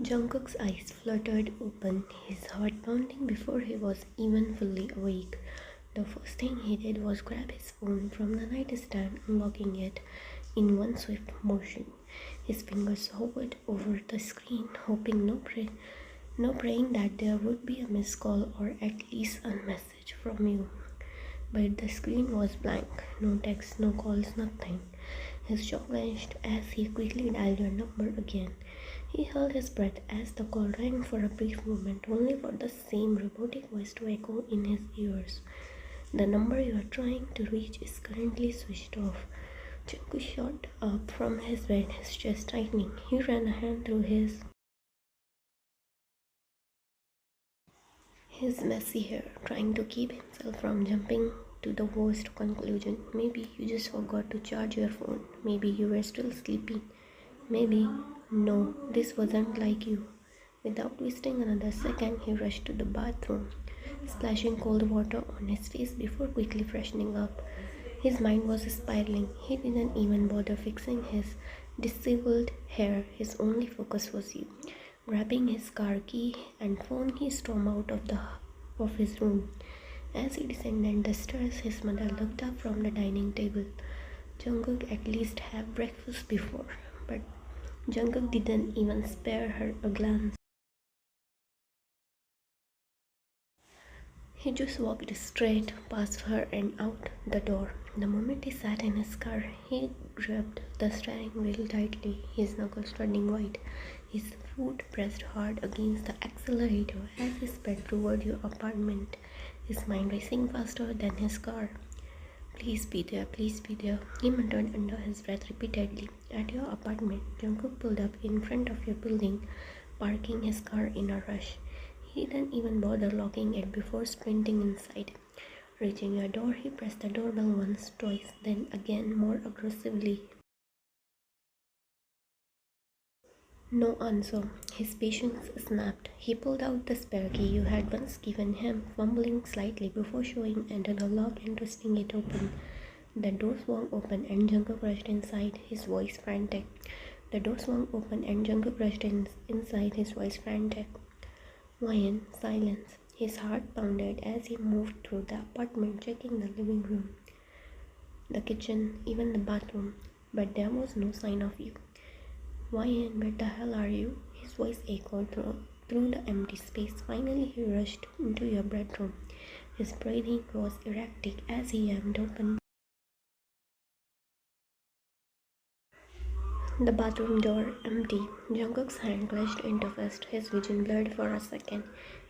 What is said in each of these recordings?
Jungkook's eyes fluttered open, his heart pounding before he was even fully awake. The first thing he did was grab his phone from the nightstand, unlocking it in one swift motion. His fingers hovered over the screen, hoping no praying that there would be a missed call or at least a message from you. But the screen was blank, no text, no calls, nothing. His jaw clenched as he quickly dialed your number again. He held his breath as the call rang for a brief moment, only for the same robotic voice to echo in his ears. The number you are trying to reach is currently switched off. Jungkook shot up from his bed, his chest tightening. He ran a hand through his messy hair, trying to keep himself from jumping to the worst conclusion. Maybe you just forgot to charge your phone. Maybe you were still sleeping. Maybe, no, this wasn't like you. Without wasting another second, he rushed to the bathroom, splashing cold water on his face before quickly freshening up. His mind was spiraling. He didn't even bother fixing his disheveled hair. His only focus was you. Grabbing his car key and phone, he stormed out of his room. As he descended the stairs, his mother looked up from the dining table. Jungkook at least have breakfast before, but Jungkook didn't even spare her a glance. He just walked straight past her and out the door. The moment he sat in his car, he gripped the steering wheel tightly, his knuckles turning white. His foot pressed hard against the accelerator as he sped toward your apartment, his mind racing faster than his car. Please be there, please be there, he muttered under his breath repeatedly. At your apartment, Jungkook pulled up in front of your building, parking his car in a rush. He didn't even bother locking it before sprinting inside. Reaching your door, he pressed the doorbell once, twice, then again more aggressively. No answer. His patience snapped. He pulled out the spare key you had once given him, fumbling slightly before showing under the lock and twisting it open. The door swung open and Jungkook rushed inside, his voice frantic. The door swung open and Jungkook rushed inside, his voice frantic. Ryan, silence. His heart pounded as he moved through the apartment, checking the living room, the kitchen, even the bathroom. But there was no sign of you. Ryan, where the hell are you? His voice echoed through the empty space. Finally, he rushed into your bedroom. His breathing was erratic as he yanked open the bathroom door, empty. Jungkook's hand clenched into fist, his vision blurred for a second,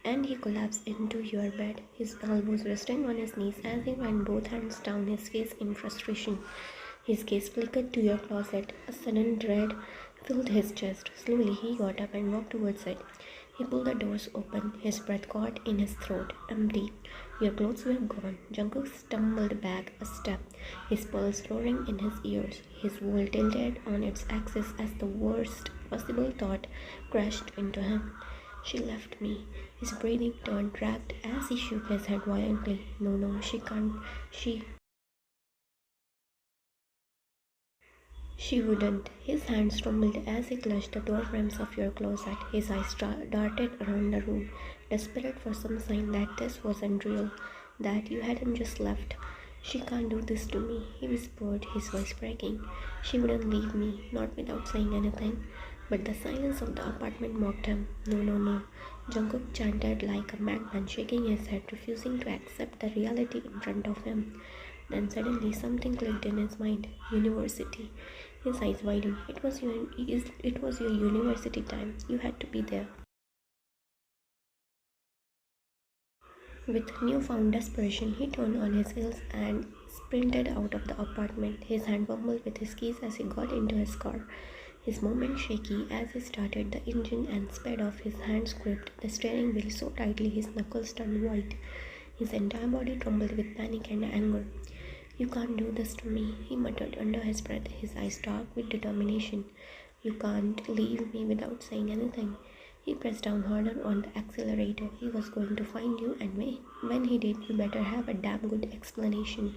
and he collapsed into your bed, his elbows resting on his knees as he ran both hands down his face in frustration. His gaze flickered to your closet. A sudden dread filled his chest. Slowly, he got up and walked towards it. He pulled the doors open, his breath caught in his throat, empty. Your clothes were gone. Jungkook stumbled back a step, his pulse roaring in his ears. His world tilted on its axis as the worst possible thought crashed into him. She left me. His breathing turned ragged as he shook his head violently. No, no, she can't. She wouldn't. His hands trembled as he clutched the door frames of your closet. His eyes darted around the room, desperate for some sign that this wasn't real, that you hadn't just left. She can't do this to me, he whispered, his voice breaking. She wouldn't leave me, not without saying anything. But the silence of the apartment mocked him. No, no, no. Jungkook chanted like a madman, shaking his head, refusing to accept the reality in front of him. Then suddenly something clicked in his mind. University. His eyes widened. It was your university time. You had to be there. With newfound desperation, he turned on his heels and sprinted out of the apartment. His hand fumbled with his keys as he got into his car, his movement shaky as he started the engine and sped off. His hands gripped the steering wheel so tightly his knuckles turned white. His entire body trembled with panic and anger. You can't do this to me, he muttered under his breath, his eyes dark with determination. You can't leave me without saying anything. He pressed down harder on the accelerator. He was going to find you, and when he did, you better have a damn good explanation.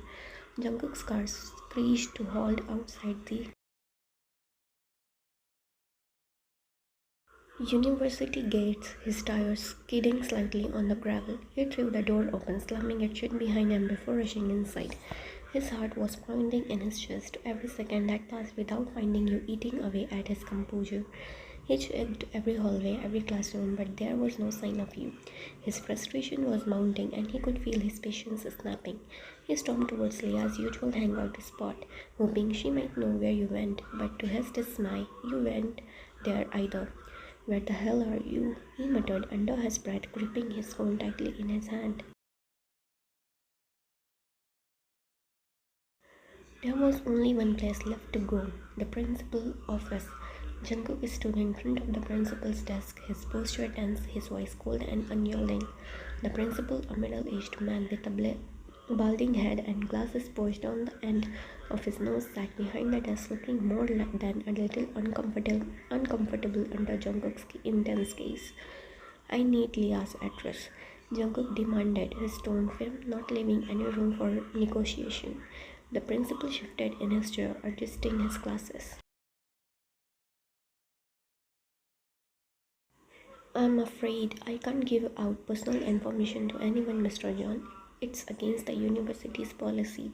Jungkook's car screeched to halt outside the University gates, his tires skidding slightly on the gravel. He threw the door open, slamming it shut behind him before rushing inside. His heart was pounding in his chest every second that passed without finding you eating away at his composure. He checked every hallway, every classroom, but there was no sign of you. His frustration was mounting and he could feel his patience snapping. He stormed towards Leah's usual hangout spot, hoping she might know where you went, but to his dismay, you weren't there either. "Where the hell are you?" he muttered under his breath, gripping his phone tightly in his hand. There was only one place left to go, the principal's office. Jungkook stood in front of the principal's desk, his posture tense, his voice cold and unyielding. The principal, a middle-aged man with a balding head and glasses poised on the end of his nose, sat behind the desk looking more than a little uncomfortable under Jungkook's intense gaze. "I need Leah's address," Jungkook demanded, his tone firm, not leaving any room for negotiation. The principal shifted in his chair, adjusting his glasses. "I'm afraid I can't give out personal information to anyone, Mr. John. It's against the university's policy.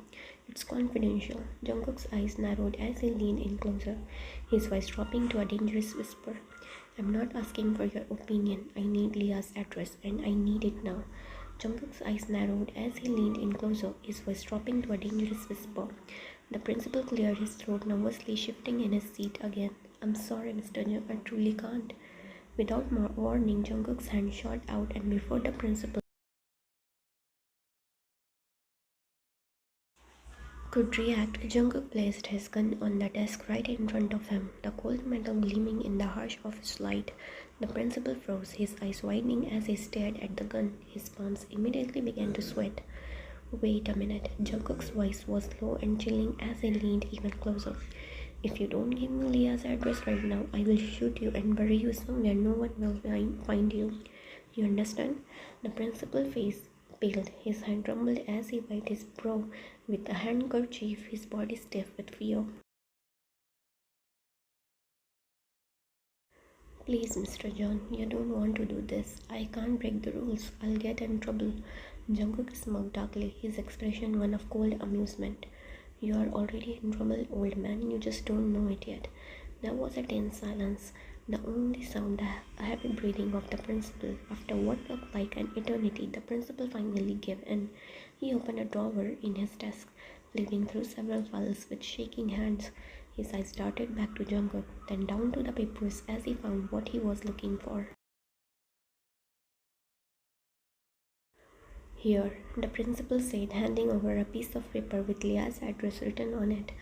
It's confidential." Jungkook's eyes narrowed as he leaned in closer, his voice dropping to a dangerous whisper. "I'm not asking for your opinion. I need Leah's address, and I need it now." Jungkook's eyes narrowed as he leaned in closer, his voice dropping to a dangerous whisper. The principal cleared his throat nervously, shifting in his seat again. "I'm sorry, Mr. John, I truly can't." Without more warning, Jungkook's hand shot out, and before the principal could react, Jungkook placed his gun on the desk right in front of him, the cold metal gleaming in the harsh office light. The principal froze, his eyes widening as he stared at the gun. His palms immediately began to sweat. "Wait a minute." Jungkook's voice was low and chilling as he leaned even closer. "If you don't give me Leah's address right now, I will shoot you and bury you somewhere no one will find you. You understand?" The principal's face paled. His hand trembled as he wiped his brow with a handkerchief, his body stiff with fear. "Please, Mr. John, you don't want to do this. I can't break the rules. I'll get in trouble." Jungkook smiled darkly, his expression one of cold amusement. "You are already in trouble, old man. You just don't know it yet." There was a tense silence, the only sound the heavy breathing of the principal. After what looked like an eternity, the principal finally gave in. He opened a drawer in his desk, leafing through several files with shaking hands. His eyes darted back to Jungkook, then down to the papers as he found what he was looking for. "Here," the principal said, handing over a piece of paper with Leah's address written on it.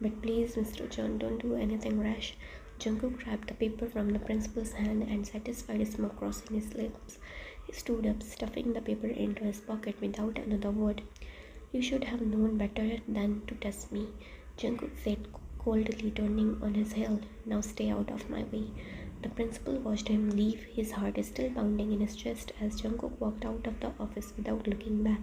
"But please, Mr. John, don't do anything rash." Jungkook grabbed the paper from the principal's hand and satisfied smoke crossing his lips. He stood up, stuffing the paper into his pocket without another word. "You should have known better than to test me," Jungkook said coldly, turning on his heel. "Now stay out of my way." The principal watched him leave, his heart still pounding in his chest as Jungkook walked out of the office without looking back.